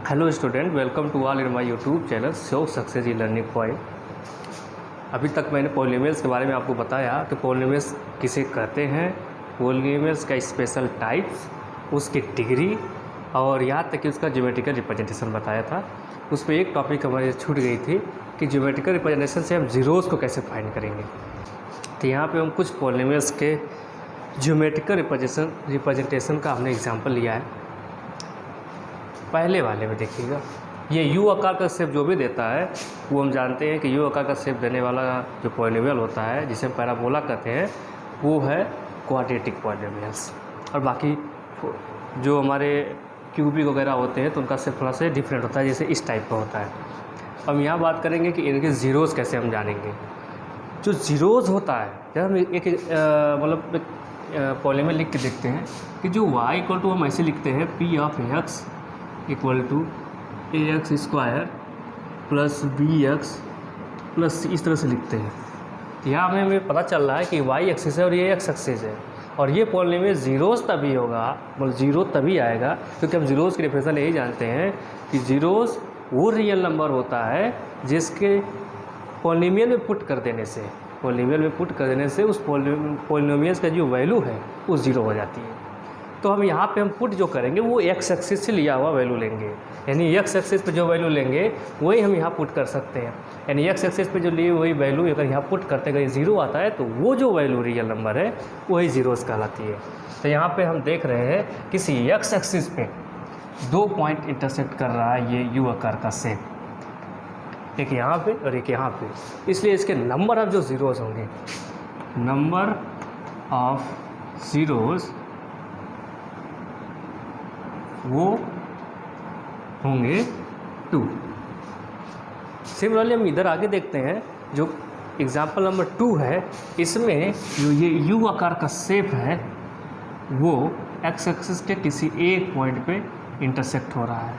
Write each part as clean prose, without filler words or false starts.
Hello student, welcome to all in my YouTube channel show Success E Learning Point. अभी तक मैंने polynomials के बारे में आपको बताया कि पॉलिनोमियल्स किसे कहते हैं, पॉलिनोमियल्स का स्पेशल टाइप्स, उसकी डिग्री और यहाँ तक कि उसका ज्योमेट्रिकल रिप्रेजेंटेशन बताया था। उस पर एक टॉपिक हमारी छूट गई थी कि ज्योमेट्रिकल रिप्रेजेंटेशन से हम जीरोज़ को कैसे फाइंड करेंगे। तो यहाँ पर हम कुछ पॉलिनोमियल्स के ज्योमेट्रिकल रिप्रेजेंटेशन का हमने एग्जाम्पल लिया है। पहले वाले में देखिएगा, ये यू आकार का शेप जो भी देता है वो हम जानते हैं कि यू आकार का शेप देने वाला जो पॉलिनोमियल होता है जिसे हम पैराबोला कहते हैं वो है क्वाड्रेटिक पॉलिनोमियल्स। और बाकी जो हमारे क्यूबिक वगैरह होते हैं तो उनका शेप थोड़ा सा डिफरेंट होता है, जैसे इस टाइप का होता है। हम यहाँ बात करेंगे कि इनके ज़ीरोज़ कैसे हम जानेंगे। जो ज़ीरोज़ होता है, जब हम एक मतलब पॉलिनोमियल लिख के देखते हैं कि जो y इक्वल टू हम ऐसे लिखते हैं P of x equal to A x square plus B x plus इस तरह से लिखते हैं। यहाँ हमें पता चल रहा है कि वाई एक्सिस है और ये एक्स एक्सिस है, और ये पॉलिनोमियल ज़ीरोज़ तभी होगा, मतलब ज़ीरो तभी आएगा क्योंकि हम ज़ीरोज़ की डेफिनेशन यही जानते हैं कि ज़ीरोज़ वो रियल नंबर होता है जिसके पॉलिनोमियल में पुट कर देने से उस पॉलिनोमियल का जो वैल्यू है वो ज़ीरो हो जाती है। तो हम यहाँ पे हम पुट जो करेंगे वो एक्स एक्सिस से लिया हुआ वैल्यू लेंगे, यानी एक्स एक्सिस पे जो वैल्यू लेंगे वही हम यहाँ पुट कर सकते हैं। यानी एक्स एक्सिस पे जो लिए वही वैल्यू अगर यहाँ पुट करते अगर ज़ीरो आता है तो वो जो वैल्यू रियल नंबर है वही ज़ीरोज़ कहलाती है। तो यहाँ पे हम देख रहे हैं किसी एक्स एक्सिस पे 2 पॉइंट इंटरसेक्ट कर रहा है ये यू आकार का शेप, एक यहाँ पे और एक यहाँ पे, इसलिए इसके नंबर ऑफ जो ज़ीरोज़ होंगे, नंबर ऑफ ज़ीरोज़ वो होंगे 2। सिमिलरली हम इधर आगे देखते हैं, जो एग्जाम्पल नंबर 2 है, इसमें जो ये यू आकार का शेप है वो एक्स एक्सिस के किसी एक पॉइंट पे इंटरसेक्ट हो रहा है,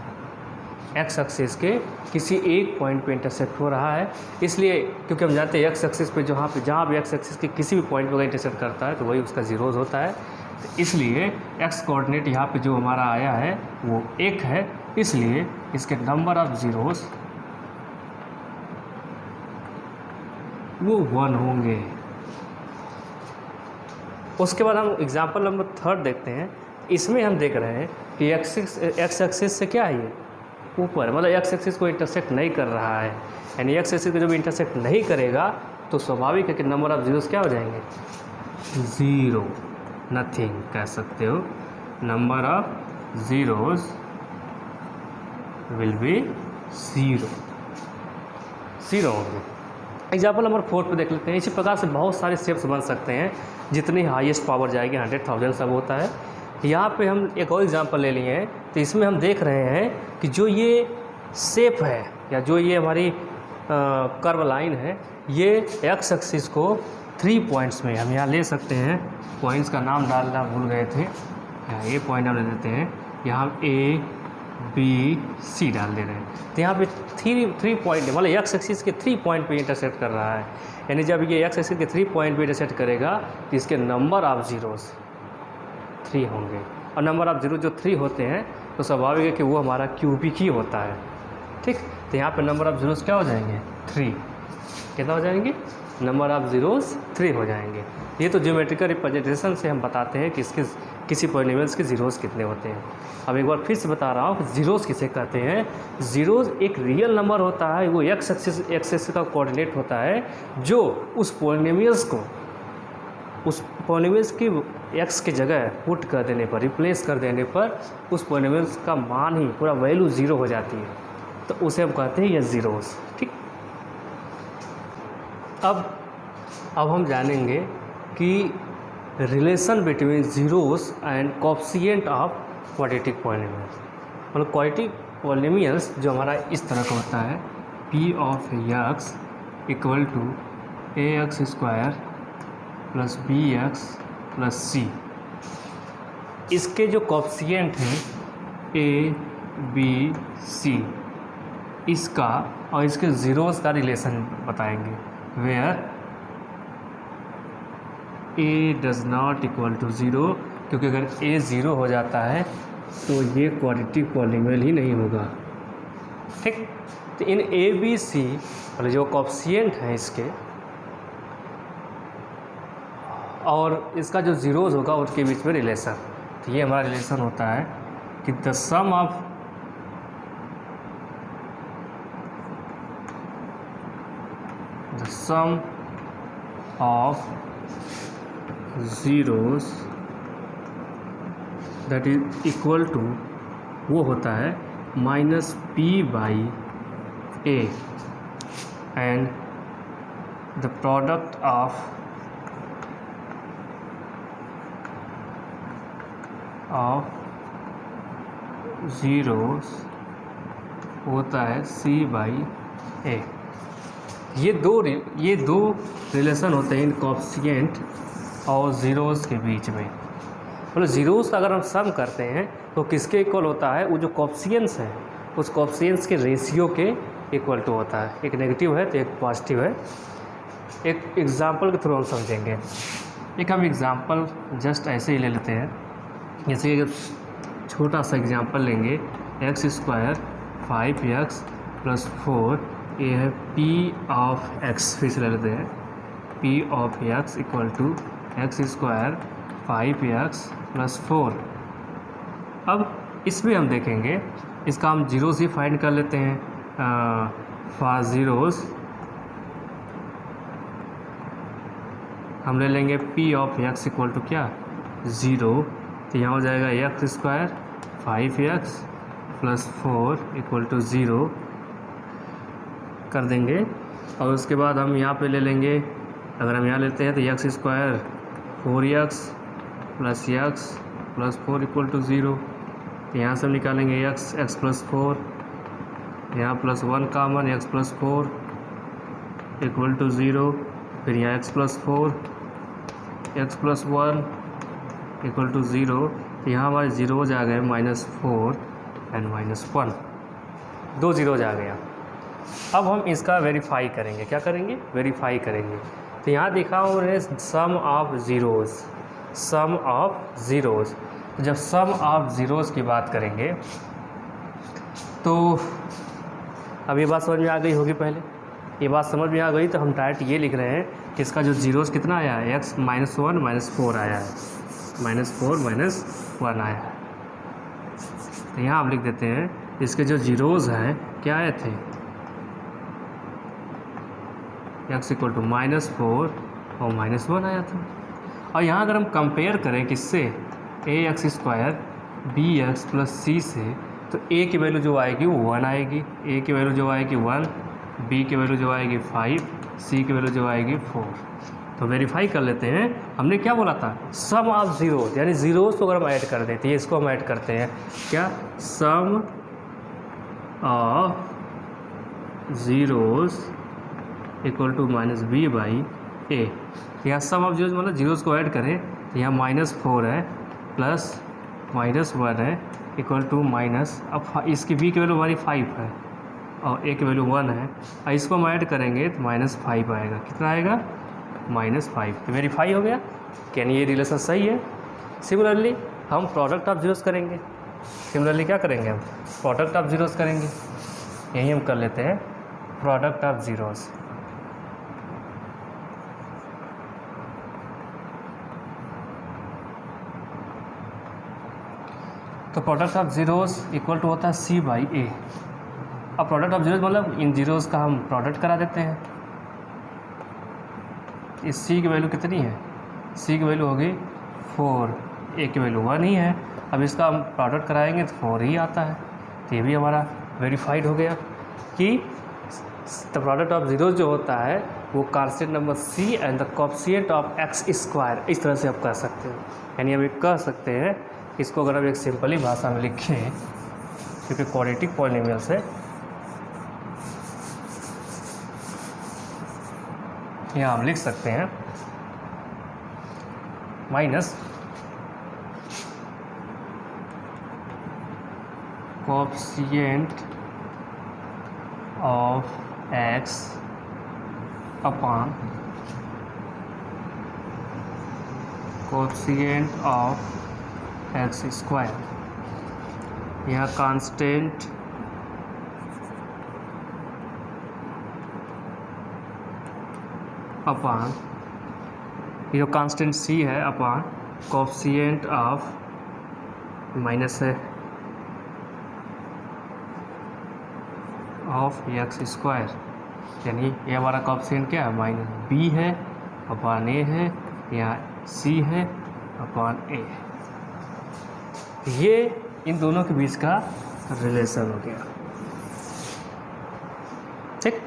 एक्स एक्सिस के किसी एक पॉइंट पे इंटरसेक्ट हो रहा है। इसलिए क्योंकि हम जानते हैं एक्स एक्सिस पे जहाँ भी एक्स एक्सिस के किसी भी पॉइंट पर इंटरसेक्ट करता है तो वही उसका ज़ीरोज़ होता है। तो इसलिए एक्स कोऑर्डिनेट यहाँ पे जो हमारा आया है वो 1 है, इसलिए इसके नंबर ऑफ ज़ीरोज़ वो 1 होंगे। उसके बाद हम एग्जाम्पल नंबर 3 देखते हैं। इसमें हम देख रहे हैं कि एक्स एक्सिस से क्या है, ये ऊपर, मतलब एक्स एक्सिस को इंटरसेक्ट नहीं कर रहा है। यानी एक्स एक्सिस को जब इंटरसेक्ट नहीं करेगा तो स्वाभाविक है कि नंबर ऑफ ज़ीरोज़ क्या हो जाएंगे, 0, नथिंग कह सकते हो। Number of zeros will be 0 होंगे। एग्जाम्पल नंबर 4 पे देख लेते हैं। इसी प्रकार से बहुत सारे शेप्स बन सकते हैं, जितनी हाईएस्ट पावर जाएगी 100,000 सब होता है। यहाँ पे हम एक और एग्जाम्पल ले लिए हैं, तो इसमें हम देख रहे हैं कि जो ये शेप है या जो ये हमारी कर्व लाइन है, ये एक्स एक्सिस को 3 पॉइंट्स में हम यहाँ ले सकते हैं। पॉइंट्स का नाम डालना भूल गए थे, यहाँ ये पॉइंट हम ले देते हैं, यहाँ ए बी सी डाल दे रहे हैं। तो यहाँ पे 3 पॉइंट, मतलब एक्स एक्सिस के 3 पॉइंट पे इंटरसेक्ट कर रहा है। यानी जब ये एक्स एक्सिस के 3 पॉइंट पे इंटरसेक्ट करेगा तो इसके नंबर ऑफ ज़ीरोज़ 3 होंगे, और नंबर ऑफ ज़ीरो जो 3 होते हैं तो स्वाभाविक है कि वो हमारा क्यूबिक ही होता है। ठीक, तो यहाँ पे नंबर ऑफ ज़ीरोज़ क्या हो जाएंगे, 3। कितना हो जाएंगे, नंबर ऑफ ज़ीरोज़ 3 हो जाएंगे। ये तो ज्योमेट्रिकल रिप्रेजेंटेशन से हम बताते हैं कि इसके किसी पॉलिनोमियल्स के ज़ीरोज़ कितने होते हैं। अब एक बार फिर से बता रहा हूँ कि ज़ीरोज़ किसे कहते हैं। ज़ीरोज़ एक रियल नंबर होता है, वो एक्स एक्सिस का कोऑर्डिनेट होता है, जो उस पॉलिनोमियल्स की एक्स की जगह पुट कर देने पर, रिप्लेस कर देने पर उस पॉलिनोमियल्स का मान ही पूरा वैल्यू 0 हो जाती है, तो उसे हम कहते हैं ये ज़ीरोज़। ठीक, अब हम जानेंगे कि relation between zeros and coefficient of quadratic polynomials. मतलब क्वाड्रेटिक पॉलिनोमियल्स जो हमारा इस तरह का होता है, p of x equal to A x square plus B x plus c, इसके जो कोएफिशिएंट हैं ए बी सी, इसका और इसके ज़ीरोज़ का रिलेशन बताएंगे, where A does not equal to 0, क्योंकि अगर ए 0 हो जाता है तो ये क्वाड्रेटिक पॉलिनोमियल ही नहीं होगा। ठीक। तो इन ए बी सी मतलब जो कोएफिशिएंट हैं इसके और इसका जो ज़ीरोज़ होगा उसके बीच में रिलेशन, तो ये हमारा रिलेशन होता है कि the sum of zeroes that is equal to, वो होता है -p/a and the product of zeroes होता है c/a। ये दो रिलेशन होते हैं इन कोएफिशिएंट और ज़ीरोज़ के बीच में। मतलब ज़ीरोज़ का अगर हम सम करते हैं तो किसके इक्वल होता है, वो जो कोएफिशिएंट्स हैं उस कोएफिशिएंट्स के रेशियो के इक्वल टू होता है। एक नेगेटिव है तो एक पॉजिटिव है। एक एग्जांपल के थ्रू हम समझेंगे। एक हम एग्जांपल जस्ट ऐसे ही ले लेते हैं, जैसे कि छोटा सा एग्जांपल लेंगे, x² 5x + 4, ये है p ऑफ x। फिर से ले लेते हैं p of x equal to x² 5x + 4। अब इसमें हम देखेंगे, इसका हम ज़ीरोज़ ही फाइंड कर लेते हैं। फॉर ज़ीरोज़ हम ले लेंगे p of x equal to क्या, 0। तो यहाँ हो जाएगा x² 5x + 4 इक्वल टू 0 कर देंगे। और उसके बाद हम यहाँ पे ले लेंगे, अगर हम यहाँ लेते हैं तो x² 4x + x + 4 equal to 0। तो यहाँ से हम निकालेंगे x + 4, यहाँ +1 कॉमन, x + 4 इक्वल टू 0। फिर यहाँ x + 4 x + 1 इक्वल टू 0। तो यहाँ हमारे ज़ीरोज़ आ गए -4 एंड -1, 2 ज़ीरोज़ आ गया। अब हम इसका वेरीफाई करेंगे। क्या करेंगे, वेरीफाई करेंगे। तो यहाँ देखा उन्होंने सम ऑफ ज़ीरोज़। जब सम ऑफ ज़ीरोज़ की बात करेंगे तो अब ये बात समझ में आ गई होगी। पहले ये बात समझ में आ गई तो हम डायरेक्ट ये लिख रहे हैं कि इसका जो ज़ीरोज़ कितना आया है, x -1 -4 आया है, -4 -1 आया है। तो यहाँ हम लिख देते हैं इसके जो ज़ीरोज़ हैं क्या आए थे, x इक्वल टू -4 और -1 आया था। और यहाँ अगर हम कंपेयर करें किससे, ax² bx + c से, तो a की वैल्यू जो आएगी वो 1 आएगी, a की वैल्यू जो आएगी 1, b की वैल्यू जो आएगी 5, c की वैल्यू जो आएगी 4। तो वेरीफाई कर लेते हैं। हमने क्या बोला था, सम ऑफ ज़ीरोज़, यानी ज़ीरोज़ को अगर हम ऐड कर देते हैं, इसको हम ऐड करते हैं क्या, sum of zeros equal to -b/a। यहाँ सम ऑफ ज़ीरोज़ मतलब ज़ीरोज़ को ऐड करें तो यहाँ -4 है प्लस -1 है इक्वल टू माइनस, अब इसकी b की वैल्यू हमारी 5 है और a की वैल्यू 1 है, और इसको हम ऐड करेंगे तो -5 आएगा। कितना आएगा, -5। तो वेरीफाई हो गया कि यानी ये रिलेशन सही है। सिमिलरली हम प्रोडक्ट ऑफ ज़ीरोज़ करेंगे। सिमिलरली क्या करेंगे, हम प्रोडक्ट ऑफ ज़ीरोज़ करेंगे। यही हम कर लेते हैं प्रोडक्ट ऑफ ज़ीरोज़। तो product of zeros equal to होता है c/a। अब प्रोडक्ट ऑफ ज़ीरोज़ मतलब इन ज़ीरोज़ का हम प्रोडक्ट करा देते हैं। इस c की वैल्यू कितनी है, c की वैल्यू होगी 4, a की वैल्यू 1 ही है। अब इसका हम प्रोडक्ट कराएंगे तो 4 ही आता है। तो ये भी हमारा वेरीफाइड हो गया कि द प्रोडक्ट ऑफ ज़ीरोज़ जो होता है वो constant number c and the coefficient of x², इस तरह से आप कह सकते हैं। यानी हम एक कह सकते हैं, इसको अगर हम एक सिंपली भाषा में लिखें, क्योंकि क्वाड्रेटिक पॉलिनोमियल्स है, यहाँ हम लिख सकते हैं minus coefficient of x upon coefficient of x²। यहाँ कांस्टेंट अपॉन ये जो कांस्टेंट सी है अपॉन कोएफिशिएंट ऑफ माइनस है ऑफ एक्स स्क्वायर, यानी ये हमारा कोएफिशिएंट क्या है माइनस बी है अपॉन ए है, यहाँ सी है अपॉन ए। ये इन दोनों के बीच का रिलेशन हो गया। ठीक,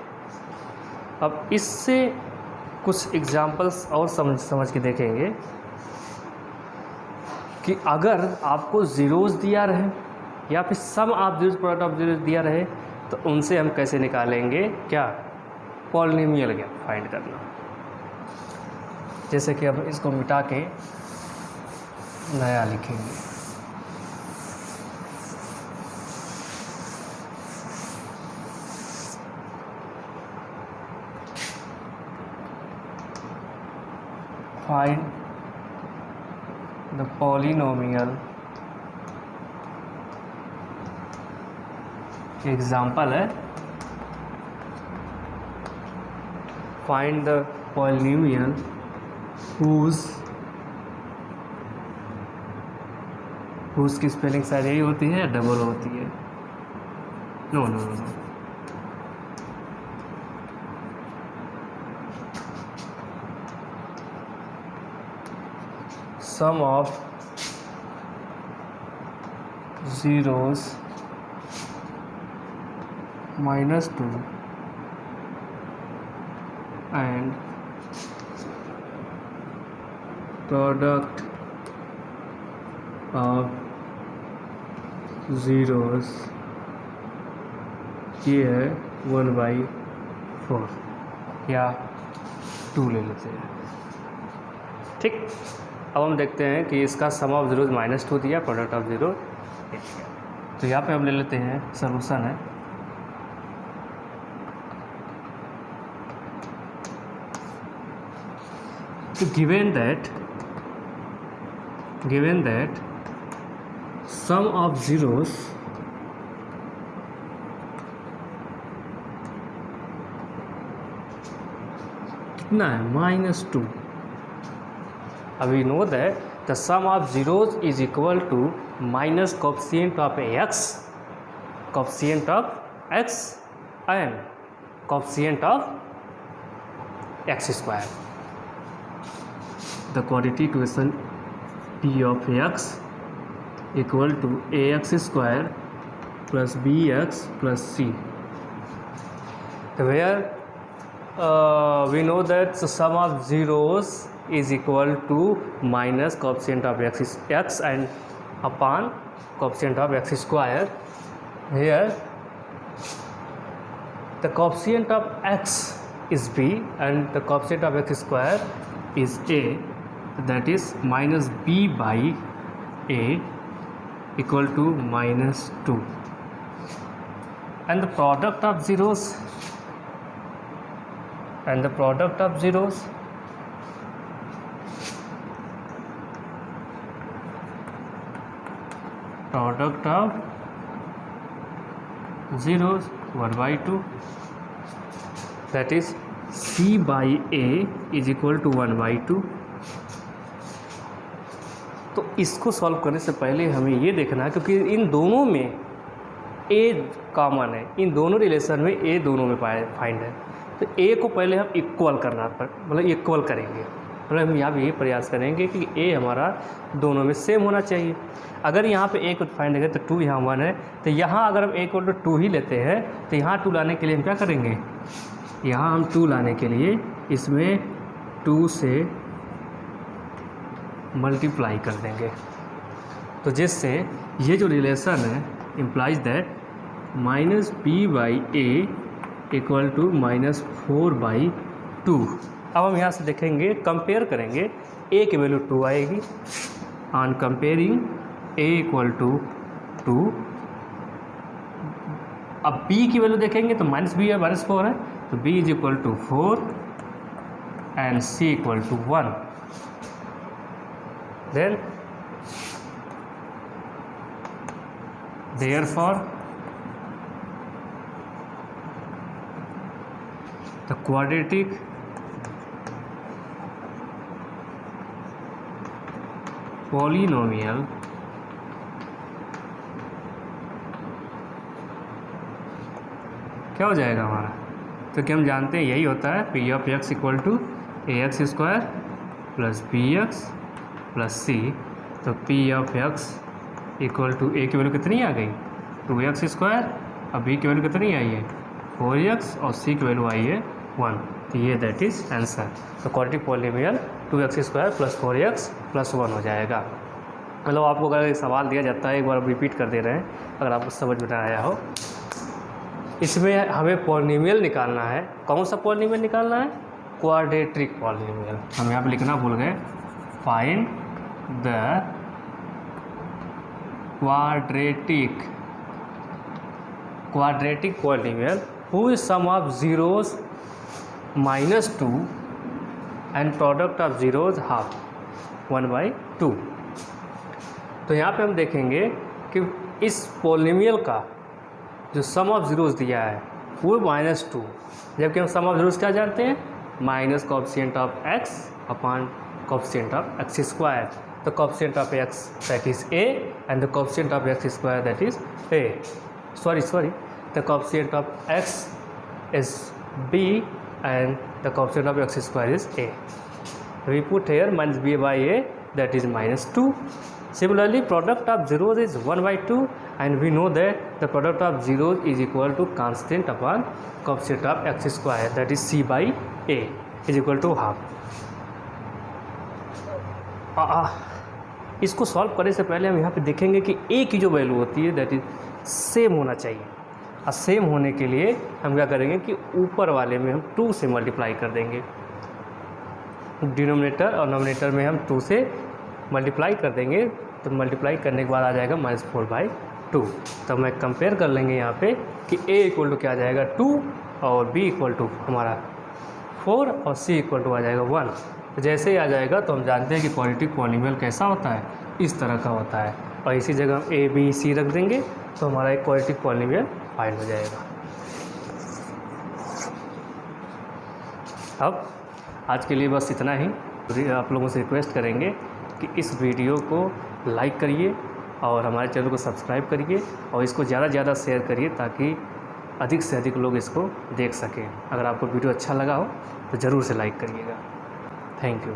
अब इससे कुछ एग्जांपल्स और समझ के देखेंगे कि अगर आपको ज़ीरोज़ दिया रहे या फिर sum of zeros product of zeros दिया रहे तो उनसे हम कैसे निकालेंगे, क्या पॉलिनोमियल गैप फाइंड करना। जैसे कि अब इसको मिटा के नया लिखेंगे। फाइंड द पॉलिनोमियल, एग्जाम्पल है फाइंड द पॉलिनोमियल whose की स्पेलिंग शायद यही होती है या डबल होती है, no no no no, sum of zeroes -2 and product of zeros ये है 1/4 या 2 ले लेते हैं। ठीक, अब हम देखते हैं कि इसका सम ऑफ ज़ीरोज़ -2 दिया, प्रोडक्ट ऑफ ज़ीरो दिया। तो यहाँ पे हम ले लेते हैं सॉल्यूशन है तो given that sum of zeros कितना है -2, we know that the sum of zeros is equal to minus coefficient of x and coefficient of x square. The quantity equation p of x equal to ax square plus bx plus c, where we know that the sum of zeros is equal to minus coefficient of x and upon coefficient of x square. Here the coefficient of x is b and the coefficient of x square is a, that is minus b by a equal to -2, and the product of zeros product of zeros 1/2, that is c by a is equal to 1/2। तो इसको solve करने से पहले हमें ये देखना है, क्योंकि इन दोनों में a कॉमन है, इन दोनों रिलेशन में a दोनों में फाइंड है, तो a को पहले हम इक्वल करना मतलब इक्वल करेंगे, मतलब हम यहाँ भी ये प्रयास करेंगे कि a हमारा दोनों में सेम होना चाहिए। अगर यहाँ पे a को फाइंड करें तो 2 यहाँ 1 है, तो यहाँ अगर हम a को 2 ही लेते हैं तो यहाँ 2 लाने के लिए हम क्या करेंगे, यहाँ हम 2 लाने के लिए इसमें 2 से मल्टीप्लाई कर देंगे, तो जिससे ये जो रिलेशन है implies that -b/a equal to -4/2। अब हम यहाँ से देखेंगे, कंपेयर करेंगे, a की वैल्यू 2 आएगी, on comparing a equal to 2। अब b की वैल्यू देखेंगे तो -b है, -4 है, तो b is equal to 4 and c equal to 1। Then therefore the quadratic polynomial क्या हो जाएगा हमारा, तो कि हम जानते हैं यही होता है p of x equal to A x square plus B x plus c. तो p of x equal to a की वैल्यू कितनी आ गई 2x स्क्वायर, और बी की वैल्यू कितनी आई है 4x, और सी की वैल्यू आई है 1। तो ये दैट इज़ आंसर। तो quadratic polynomial 2x square plus 4x plus 1 हो जाएगा। मतलब आपको अगर सवाल दिया जाता है, एक बार रिपीट कर दे रहे हैं अगर आपको समझ में आया हो। इसमें हमें पॉलिनोमियल निकालना है। कौन सा पॉलिनोमियल निकालना है, क्वाड्रेटिक पॉलिनोमियल। हम यहाँ पे लिखना भूल गए, find the quadratic polynomial whose sum of zeros -2 and product of zeros half 1/2। तो यहाँ पे हम देखेंगे कि इस पॉलिनोमियल का जो सम ऑफ ज़ीरोज़ दिया है वो -2, जबकि हम सम ऑफ ज़ीरोज़ क्या जानते हैं, minus coefficient of x upon coefficient of x square. तो coefficient of x that is a and the coefficient of x square that is a, sorry the coefficient of x is b and the coefficient of x square is a. We put here minus b by a, that is -2. Similarly, product of zeros is 1/2 and we know that the product of zeros is equal to constant upon coefficient of x square, that is c by a is equal to half. इसको solve करने से पहले हम यहाँ पे देखेंगे कि a की जो वैल्यू होती है दैट इज सेम होना चाहिए। और सेम होने के लिए हम क्या करेंगे कि ऊपर वाले में हम 2 से मल्टीप्लाई कर देंगे, डिनोमिनेटर और नोमिनेटर में हम 2 से मल्टीप्लाई कर देंगे। तो मल्टीप्लाई करने के बाद आ जाएगा -4/2। तो मैं कंपेयर कर लेंगे यहाँ पे कि a इक्वल टू क्या आ जाएगा 2 और b इक्वल टू हमारा 4 और c इक्वल टू आ जाएगा 1। तो जैसे ही आ जाएगा तो हम जानते हैं कि क्वाड्रेटिक पॉलिनोमियल कैसा होता है, इस तरह का होता है। और इसी जगह हम a b c रख देंगे तो हमारा एक क्वाड्रेटिक पॉलिनोमियल फाइंड हो जाएगा। अब आज के लिए बस इतना ही। आप लोगों से रिक्वेस्ट करेंगे कि इस वीडियो को लाइक करिए और हमारे चैनल को सब्सक्राइब करिए और इसको ज़्यादा से ज़्यादा शेयर करिए ताकि अधिक से अधिक लोग इसको देख सकें। अगर आपको वीडियो अच्छा लगा हो तो ज़रूर से लाइक करिएगा। Thank you.